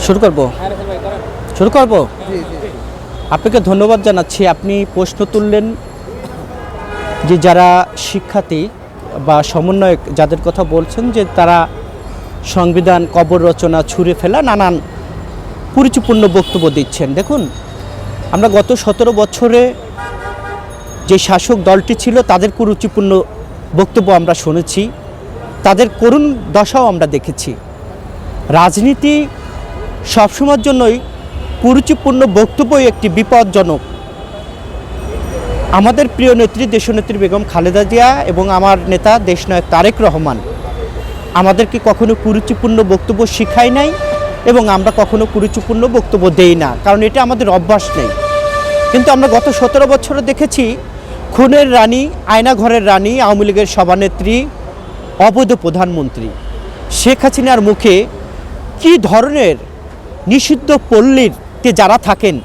শুরু করব শুরু করব আপনাকে ধন্যবাদ জানাচ্ছি। আপনি প্রশ্ন তুললেন যে যারা শিক্ষার্থী বা সমন্বয়ক যাদের কথা বলছেন যে তারা সংবিধান কবর রচনা ছুঁড়ে ফেলা নানান কুরুচিপূর্ণ বক্তব্য দিচ্ছেন। দেখুন, আমরা গত 17 বছরে যে শাসক দলটি ছিল তাদের কুরুচিপূর্ণ বক্তব্য আমরা শুনেছি, তাদের করুণ দশাও আমরা দেখেছি। রাজনীতি সবসময়ের জন্যই কুরুচিপূর্ণ বক্তব্যই একটি বিপজ্জনক। আমাদের প্রিয় নেত্রী দেশনেত্রী বেগম খালেদা জিয়া এবং আমার নেতা দেশনায়ক তারেক রহমান আমাদেরকে কখনো কুরুচিপূর্ণ বক্তব্য শিখায় নাই এবং আমরা কখনো কুরুচিপূর্ণ বক্তব্য দেই না, কারণ এটা আমাদের অভ্যাস নেই। কিন্তু আমরা গত 17 বছরে দেখেছি খুনের রানী, আয়নাঘরের রানী, আওয়ামী লীগের সভানেত্রী, অবৈধ প্রধানমন্ত্রী শেখ হাসিনার মুখে কী ধরনের নিষিদ্ধ পল্লীতে যারা থাকেন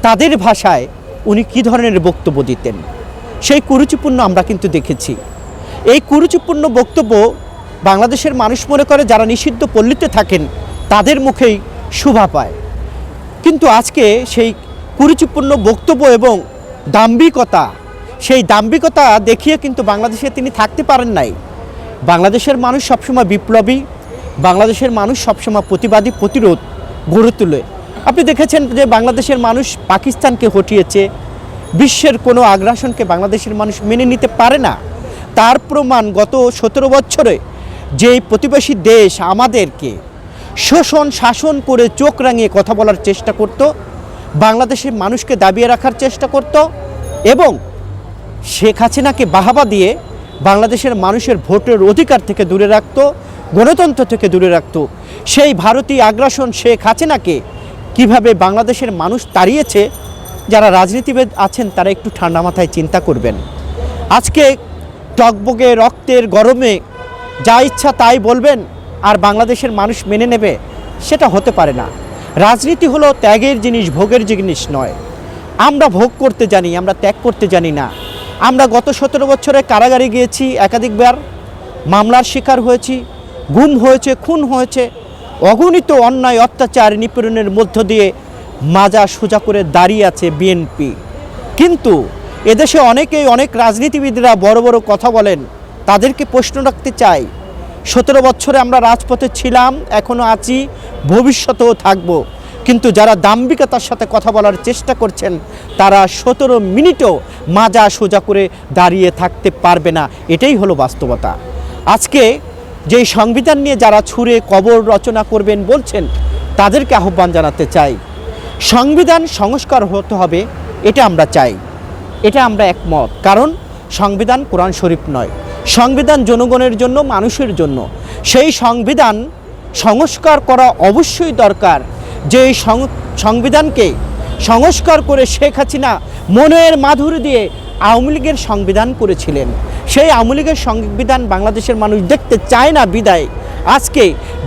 তাদের ভাষায় উনি কী ধরনের বক্তব্য দিতেন, সেই কুরুচিপূর্ণ আমরা কিন্তু দেখেছি। এই কুরুচিপূর্ণ বক্তব্য বাংলাদেশের মানুষ মনে করে যারা নিষিদ্ধ পল্লীতে থাকেন তাদের মুখেই শোভা পায়। কিন্তু আজকে সেই কুরুচিপূর্ণ বক্তব্য এবং দাম্ভিকতা, সেই দাম্ভিকতা দেখিয়ে কিন্তু বাংলাদেশে তিনি থাকতে পারেন নাই। বাংলাদেশের মানুষ সবসময় বিপ্লবী, বাংলাদেশের মানুষ সবসময় প্রতিবাদী, প্রতিরোধ গড়ে তোলে। আপনি দেখেছেন যে বাংলাদেশের মানুষ পাকিস্তানকে হটিয়েছে, বিশ্বের কোনো আগ্রাসনকে বাংলাদেশের মানুষ মেনে নিতে পারে না। তার প্রমাণ গত 17 বছরে যেই প্রতিবেশী দেশ আমাদেরকে শোষণ শাসন করে চোখ রাঙিয়ে কথা বলার চেষ্টা করত, বাংলাদেশের মানুষকে দাবিয়ে রাখার চেষ্টা করত এবং শেখ হাসিনাকে বাহাবা দিয়ে বাংলাদেশের মানুষের ভোটের অধিকার থেকে দূরে রাখত, গণতন্ত্র থেকে দূরে রাখত, সেই ভারতীয় আগ্রাসন শেখ হাসিনাকে কিভাবে বাংলাদেশের মানুষ তাড়িয়েছে, যারা রাজনীতিবিদ আছেন তারা একটু ঠান্ডা মাথায় চিন্তা করবেন। আজকে টকবগে রক্তের গরমে যা ইচ্ছা তাই বলবেন আর বাংলাদেশের মানুষ মেনে নেবে, সেটা হতে পারে না। রাজনীতি হলো ত্যাগের জিনিস, ভোগের জিনিস নয়। আমরা ভোগ করতে জানি, আমরা ত্যাগ করতে জানি না। আমরা গত 17 বছরে কারাগারে গিয়েছি, একাধিকবার মামলার শিকার হয়েছি, গুম হয়েছে, খুন হয়েছে, অগণিত অন্যায় অত্যাচার নিপীড়নের মধ্য দিয়ে মাজা সোজা করে দাঁড়িয়ে আছে বিএনপি। কিন্তু এদেশে অনেক রাজনীতিবিদরা বড় বড় কথা বলেন, তাদেরকে প্রশ্ন রাখতে চাই। 17 বছরে আমরা রাজপথে ছিলাম, এখনও আছি, ভবিষ্যতেও থাকব। কিন্তু যারা দাম্ভিকতার সাথে কথা বলার চেষ্টা করছেন তারা 17 মিনিটও মাজা সোজা করে দাঁড়িয়ে থাকতে পারবে না। এটাই হলো বাস্তবতা। আজকে যেই সংবিধান নিয়ে যারা ছুঁড়ে কবর রচনা করবেন বলছেন, তাদেরকে আহ্বান জানাতে চাই, সংবিধান সংস্কার হতে হবে, এটা আমরা চাই, এটা আমরা একমত। কারণ সংবিধান কোরআন শরীফ নয়, সংবিধান জনগণের জন্য, মানুষের জন্য। সেই সংবিধান সংস্কার করা অবশ্যই দরকার। যে সংবিধানকে সংস্কার করে শেখ হাসিনা মনের মাধুরী দিয়ে আওয়ামী লীগের সংবিধান করেছিলেন, সেই আওয়ামী লীগের সংবিধান বাংলাদেশের মানুষ দেখতে চায় না বিদায় আজকে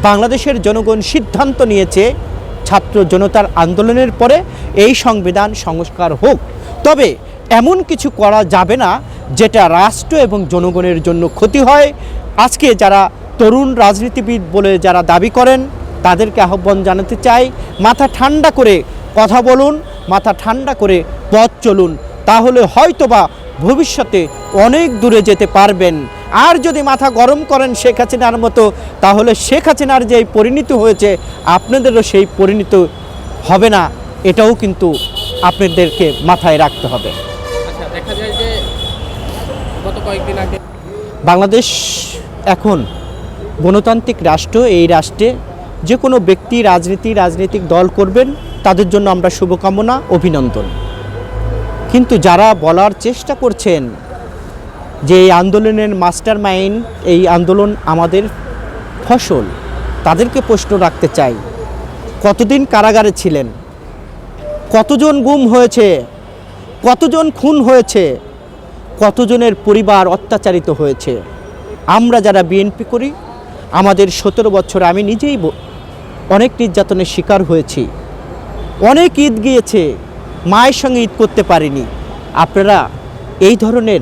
বাংলাদেশের জনগণ সিদ্ধান্ত নিয়েছে ছাত্র জনতার আন্দোলনের পরে এই সংবিধান সংস্কার হোক। তবে এমন কিছু করা যাবে না যেটা রাষ্ট্র এবং জনগণের জন্য ক্ষতি হয়। আজকে যারা তরুণ রাজনীতিবিদ বলে যারা দাবি করেন তাদেরকে আহ্বান জানাতে চাই, মাথা ঠান্ডা করে কথা বলুন, মাথা ঠান্ডা করে পথ চলুন, তাহলে হয়তোবা ভবিষ্যতে অনেক দূরে যেতে পারবেন। আর যদি মাথা গরম করেন শেখ হাসিনার মতো, তাহলে শেখ হাসিনার যে পরিণতি হয়েছে আপনাদেরও সেই পরিণতি হবে না, এটাও কিন্তু আপনাদেরকে মাথায় রাখতে হবে। আচ্ছা, দেখা যায় যে গত কয়েকদিন আগে বাংলাদেশ এখন গণতান্ত্রিক রাষ্ট্র। এই রাষ্ট্রে যে কোনো ব্যক্তি রাজনৈতিক দল করবেন তাদের জন্য আমরা শুভকামনা, অভিনন্দন। কিন্তু যারা বলার চেষ্টা করছেন যে এই আন্দোলনের মাস্টার মাইন্ড, এই আন্দোলন আমাদের ফসল, তাদেরকে প্রশ্ন রাখতে চাই, কতদিন কারাগারে ছিলেন, কতজন গুম হয়েছে, কতজন খুন হয়েছে, কতজনের পরিবার অত্যাচারিত হয়েছে। আমরা যারা বিএনপি করি, আমাদের 17 বছর আমি নিজেই অনেক নির্যাতনের শিকার হয়েছি, অনেক ঈদ গিয়েছে, মায়ের সঙ্গে ঈদ করতে পারিনি। আপনারা এই ধরনের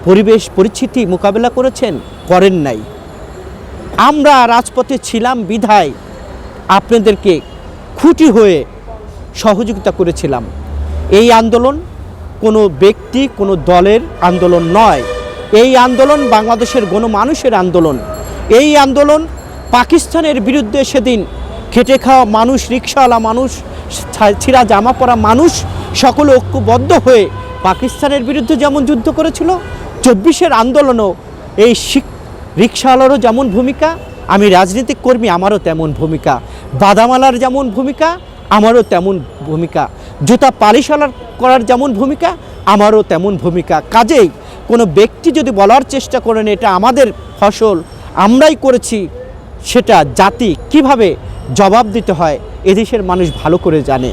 পরিবেশ পরিস্থিতি মোকাবেলা করেছেন, করেন নাই। আমরা রাজপথে ছিলাম বিধায় আপনাদেরকে খুঁটি হয়ে সহযোগিতা করেছিলাম। এই আন্দোলন কোনো ব্যক্তি কোনো দলের আন্দোলন নয়, এই আন্দোলন বাংলাদেশের গণমানুষের আন্দোলন। এই আন্দোলন পাকিস্তানের বিরুদ্ধে সেদিন খেটে খাওয়া মানুষ, রিকশাওয়ালা মানুষ, ছিঁড়া জামা পরা মানুষ সকলে ঐক্যবদ্ধ হয়ে পাকিস্তানের বিরুদ্ধে যেমন যুদ্ধ করেছিল, 24-এর আন্দোলনও এই রিকশাওয়ালারও যেমন ভূমিকা, আমি রাজনৈতিক কর্মী আমারও তেমন ভূমিকা, বাদামালার যেমন ভূমিকা আমারও তেমন ভূমিকা, জুতা পালিশালার করার যেমন ভূমিকা আমারও তেমন ভূমিকা। কাজেই কোনো ব্যক্তি যদি বলার চেষ্টা করেন এটা আমাদের ফসল, আমরাই করেছি, সেটা জাতি কিভাবে জবাব দিতে হয় এদেশের মানুষ ভালো করে জানে।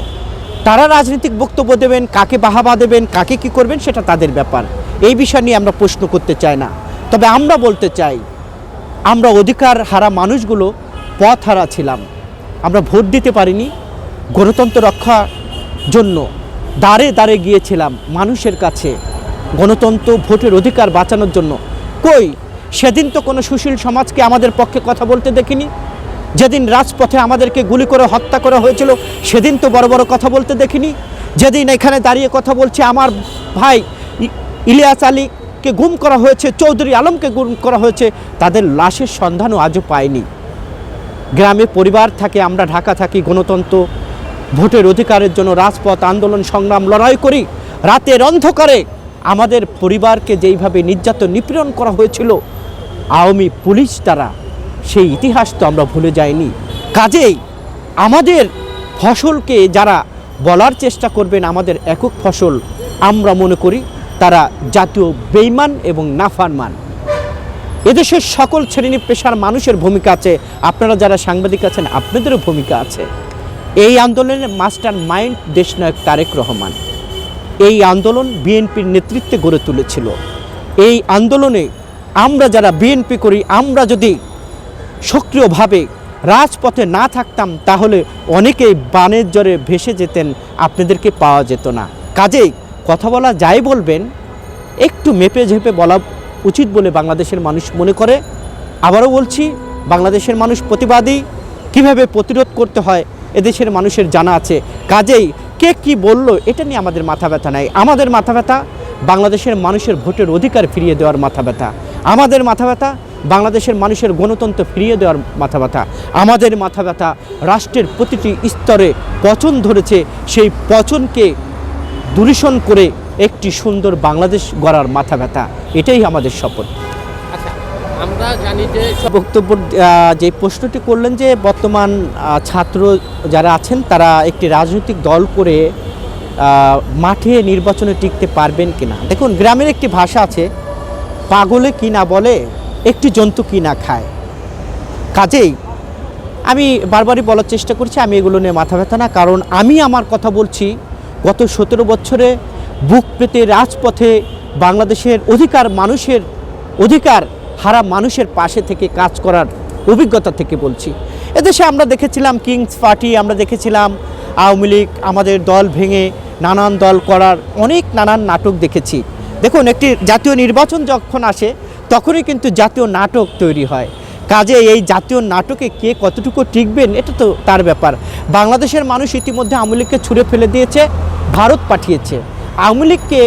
তারা রাজনৈতিক বক্তব্য দেবেন, কাকে বাহাবা দেবেন, কাকে কি করবেন সেটা তাদের ব্যাপার। এই বিষয় নিয়ে আমরা প্রশ্ন করতে চাই না। তবে আমরা বলতে চাই, আমরা অধিকার হারা মানুষগুলো পথ হারা ছিলাম, আমরা ভোট দিতে পারিনি, গণতন্ত্র রক্ষার জন্য দাঁড়ে দাঁড়ে গিয়েছিলাম মানুষের কাছে, গণতন্ত্র ভোটের অধিকার বাঁচানোর জন্য। কই সেদিন তো কোনো সুশীল সমাজকে আমাদের পক্ষে কথা বলতে দেখিনি। যেদিন রাজপথে আমাদেরকে গুলি করে হত্যা করা হয়েছিল সেদিন তো বড় বড় কথা বলতে দেখিনি। যেদিন এখানে দাঁড়িয়ে কথা বলছে আমার ভাই ইলিয়াস আলীকে গুম করা হয়েছে, চৌধুরী আলমকে গুম করা হয়েছে, তাদের লাশের সন্ধানও আজও পায়নি। গ্রামে পরিবার থাকে, আমরা ঢাকা থাকি, গণতন্ত্র ভোটের অধিকারের জন্য রাজপথ আন্দোলন সংগ্রাম লড়াই করি। রাতের অন্ধকারে আমাদের পরিবারকে যেইভাবে নির্যাতন নিপীড়ন করা হয়েছিল আওয়ামী পুলিশ দ্বারা, সেই ইতিহাস তো আমরা ভুলে যাইনি। কাজেই আমাদের ফসলকে যারা বলার চেষ্টা করবেন আমাদের একক ফসল, আমরা মনে করি তারা জাতীয় বেঈমান এবং নাফরমান। এদেশের সকল শ্রেণী পেশার মানুষের ভূমিকা আছে, আপনারা যারা সাংবাদিক আছেন আপনাদেরও ভূমিকা আছে। এই আন্দোলনের মাস্টার মাইন্ড দেশনায়ক তারেক রহমান। এই আন্দোলন বিএনপির নেতৃত্বে গড়ে তুলেছিল। এই আন্দোলনে আমরা যারা বিএনপি করি, আমরা যদি সক্রিয়ভাবে রাজপথে না থাকতাম তাহলে অনেকেই বানের জ্বরে ভেসে যেতেন, আপনাদেরকে পাওয়া যেত না। কাজেই কথা বলা যাই বলবেন, একটু মেপে ঝেপে বলা উচিত বলে বাংলাদেশের মানুষ মনে করে। আবারও বলছি, বাংলাদেশের মানুষ প্রতিবাদী, কিভাবে প্রতিরোধ করতে হয় এদেশের মানুষের জানা আছে। কাজেই কে কি বলল এটা নিয়ে আমাদের মাথা ব্যথা নাই। আমাদের মাথা ব্যথা বাংলাদেশের মানুষের ভোটের অধিকার ফিরিয়ে দেওয়ার মাথা ব্যথা। আমাদের মাথা ব্যথা বাংলাদেশের মানুষের গণতন্ত্র ফিরিয়ে দেওয়ার মাথা ব্যথা। আমাদের মাথা ব্যথা রাষ্ট্রের প্রতিটি স্তরে পচন ধরেছে, সেই পচনকে দূষণ করে একটি সুন্দর বাংলাদেশ গড়ার মাথা ব্যথা। এটাই আমাদের শপথ। আচ্ছা, আমরা জানি যে বক্তব্য যে প্রশ্নটি করলেন যে বর্তমান ছাত্র যারা আছেন তারা একটি রাজনৈতিক দল করে মাঠে নির্বাচনে টিকতে পারবেন কিনা। দেখুন, গ্রামের একটি ভাষা আছে, পাগলে কি না বলে একটি জন্তু কি না খায়। কাজেই আমি বারবারই বলার চেষ্টা করছি আমি এগুলো নিয়ে মাথা ব্যথা না, কারণ আমি আমার কথা বলছি গত 17 বছরে বুক পেতে রাজপথে বাংলাদেশের মানুষের অধিকার হারা মানুষের পাশে থেকে কাজ করার অভিজ্ঞতা থেকে বলছি। এদেশে আমরা দেখেছিলাম কিংস পার্টি, আমরা দেখেছিলাম আওয়ামী লীগ আমাদের দল ভেঙে নানান দল করার নানান নাটক দেখেছি। দেখুন, একটি জাতীয় নির্বাচন যখন আসে তখনই কিন্তু জাতীয় নাটক তৈরি হয়। কাজে এই জাতীয় নাটকে কে কতটুকু টিকবেন এটা তো তার ব্যাপার। বাংলাদেশের মানুষ ইতিমধ্যে আওয়ামী লীগকে ছুঁড়ে ফেলে দিয়েছে, ভারত পাঠিয়েছে। আওয়ামী লীগকে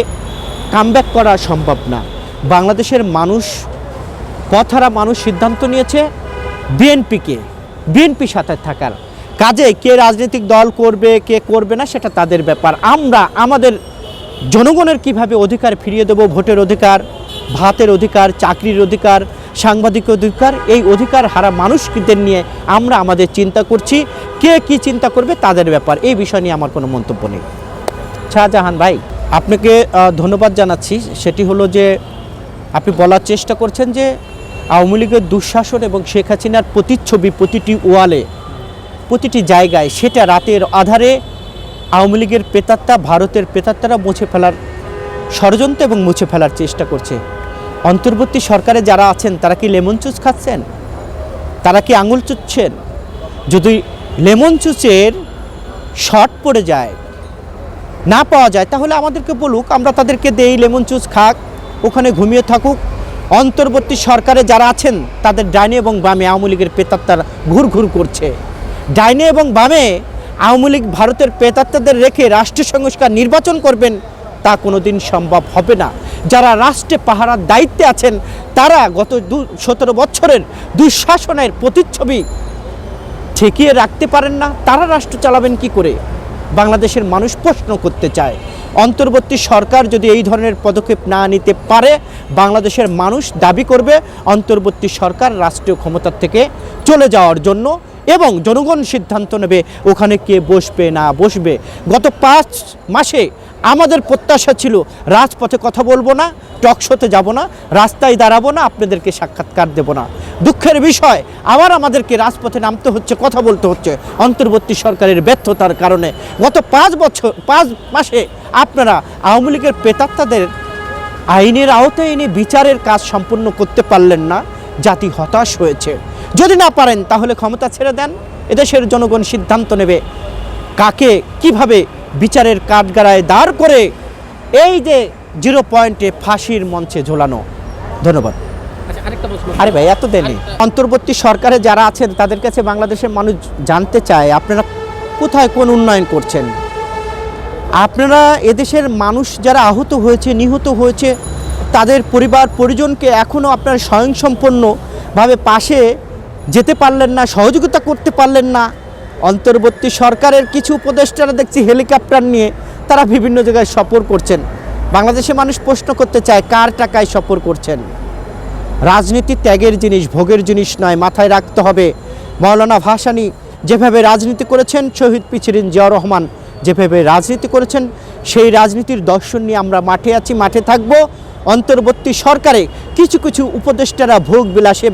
কামব্যাক করা সম্ভব না। বাংলাদেশের মানুষ পথহারা মানুষ সিদ্ধান্ত নিয়েছে বিএনপির সাথে থাকার। কাজে কে রাজনৈতিক দল করবে কে করবে না সেটা তাদের ব্যাপার। আমরা আমাদের জনগণের কিভাবে অধিকার ফিরিয়ে দেব, ভোটের অধিকার, ভাতের অধিকার, চাকরির অধিকার, সাংবাদিক অধিকার, এই অধিকার হারা মানুষদের নিয়ে আমরা আমাদের চিন্তা করছি। কে কি চিন্তা করবে তাদের ব্যাপার। এই বিষয় নিয়ে আমার কোনো মন্তব্য নেই। শাহজাহান ভাই, আপনাকে ধন্যবাদ জানাচ্ছি। সেটি হলো যে আপনি বলার চেষ্টা করছেন যে আওয়ামী লীগের দুঃশাসন এবং শেখ হাসিনার প্রতিচ্ছবি প্রতিটি ওয়ালে, প্রতিটি জায়গায়, সেটা রাতের আধারে আওয়ামী লীগের প্রেতাত্মা, ভারতের প্রেতাত্মারা মুছে ফেলার ষড়যন্ত্র এবং মুছে ফেলার চেষ্টা করছে। অন্তর্বর্তী সরকারে যারা আছেন তারা কি লেমন জুস খাচ্ছেন? তারা কি আঙুল চুচ্ছেন? যদি লেমন জুসের শর্ট পড়ে যায়, না পাওয়া যায়, তাহলে আমাদেরকে বলুক, আমরা তাদেরকে দেই, লেমন জুস খাক, ওখানে ঘুমিয়ে থাকুক। অন্তর্বর্তী সরকারে যারা আছেন তাদের ডাইনে এবং বামে আওয়ামী লীগের প্রেতাত্মারা ঘুরঘুর করছে। ডাইনে এবং বামে আওয়ামী লীগ ভারতের প্রেতাত্মাদের রেখে রাষ্ট্রীয় সংস্কার নির্বাচন করবেন, তা কোনোদিন সম্ভব হবে না। যারা রাষ্ট্রে পাহারার দায়িত্বে আছেন তারা গত 17 বছরের দুঃশাসনের প্রতিচ্ছবি ঠেকিয়ে রাখতে পারেন না, তারা রাষ্ট্র চালাবেন কি করে? বাংলাদেশের মানুষ প্রশ্ন করতে চায়। অন্তর্বর্তী সরকার যদি এই ধরনের পদক্ষেপ না নিতে পারে, বাংলাদেশের মানুষ দাবি করবে অন্তর্বর্তী সরকার রাষ্ট্রীয় ক্ষমতার থেকে চলে যাওয়ার জন্য, এবং জনগণ সিদ্ধান্ত নেবে ওখানে কে বসবে না বসবে। গত 5 মাসে আমাদের প্রত্যাশা ছিল রাজপথে কথা বলবো না, টকশোতে যাব না, রাস্তায় দাঁড়াবো না, আপনাদেরকে সাক্ষাৎকার দেব না। দুঃখের বিষয় আবার আমাদেরকে রাজপথে নামতে হচ্ছে, কথা বলতে হচ্ছে অন্তর্বর্তী সরকারের ব্যর্থতার কারণে। গত 5 মাসে আপনারা আওয়ামী লীগের প্রেতাত্মাদের আইনের আওতায় এনে বিচারের কাজ সম্পূর্ণ করতে পারলেন না, জাতি হতাশ হয়েছে। যদি না পারেন তাহলে ক্ষমতা ছেড়ে দেন, এদেশের জনগণ সিদ্ধান্ত নেবে কাকে কিভাবে বিচারের কাঠগড়ায় দাঁড় করে এই যে 0 পয়েন্টে ফাঁসির মঞ্চে ঝোলানো। ধন্যবাদ। আচ্ছা, আরেকটা প্রশ্ন। আরে ভাই এত দেননি। অন্তর্বর্তী সরকারে যারা আছেন তাদের কাছে বাংলাদেশের মানুষ জানতে চায় আপনারা কোথায় কোন উন্নয়ন করছেন। আপনারা এদেশের মানুষ যারা আহত হয়েছে, নিহত হয়েছে, তাদের পরিবার পরিজনকে এখনও আপনারা স্বয়ংসম্পন্নভাবে পাশে যেতে পারলেন না, সহযোগিতা করতে পারলেন না। অন্তর্বর্তী সরকারের কিছু উপদেষ্টারা দেখছি হেলিকপ্টার নিয়ে তারা বিভিন্ন জায়গায় সফর করছেন। বাংলাদেশের মানুষ প্রশ্ন করতে চায় কার টাকায় সফর করছেন। রাজনীতি ত্যাগের জিনিস, ভোগের জিনিস নয়, মাথায় রাখতে হবে। মৌলানা ভাসানী যেভাবে রাজনীতি করেছেন, শহীদ প্রেসিডেন্ট জিয়াউর রহমান যেভাবে রাজনীতি করেছেন, সেই রাজনীতির দর্শন নিয়ে আমরা মাঠে আছি, মাঠে থাকব। অন্তর্বর্তী সরকারে কিছু কিছু উপদেষ্টারা ভোগ বিলাসে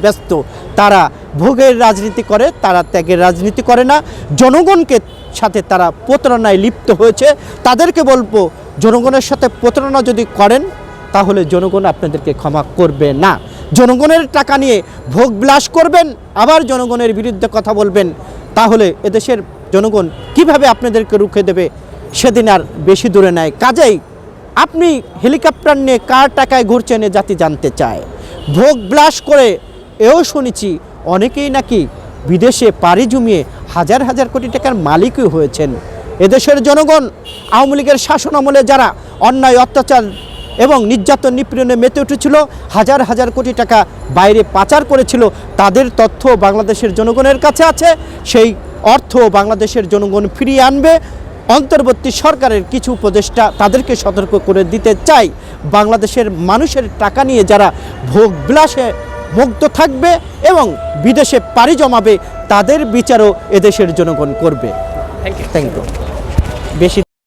ব্যস্ত, তারা ভোগের রাজনীতি করে, তারা ত্যাগের রাজনীতি করে না। জনগণকে সাথে তারা প্রতারণায় লিপ্ত হয়েছে। তাদেরকে বলবো, জনগণের সাথে প্রতারণা যদি করেন তাহলে জনগণ আপনাদেরকে ক্ষমা করবে না। জনগণের টাকা নিয়ে ভোগ বিলাস করবেন, আবার জনগণের বিরুদ্ধে কথা বলবেন, তাহলে এদেশের জনগণ কিভাবে আপনাদেরকে রুখে দেবে সেদিন আর বেশি দূরে নাই। কাজেই আপনি হেলিকপ্টার নিয়ে কার টাকায় ঘুরছেন এ জাতি জানতে চায়। ভোগ বিলাস করে এও শুনেছি অনেকেই নাকি বিদেশে পাড়ি জমিয়ে হাজার হাজার কোটি টাকার মালিকই হয়েছেন। এদেশের জনগণ আওয়ামী লীগের শাসন আমলে যারা অন্যায় অত্যাচার এবং নির্যাতন নিপীড়নে মেতে উঠেছিল, হাজার হাজার কোটি টাকা বাইরে পাচার করেছিল, তাদের তথ্য বাংলাদেশের জনগণের কাছে আছে। সেই অর্থ বাংলাদেশের জনগণ ফিরিয়ে আনবে। অন্তর্বর্তী সরকারের কিছু উপদেষ্টা তাদেরকে সতর্ক করে দিতে চাই, বাংলাদেশের মানুষের টাকা নিয়ে যারা ভোগ বিলাসে মুগ্ধ থাকবে এবং বিদেশে পাড়ি জমাবে, তাদের বিচারও এদেশের জনগণ করবে। Thank you. Thank you. বেশি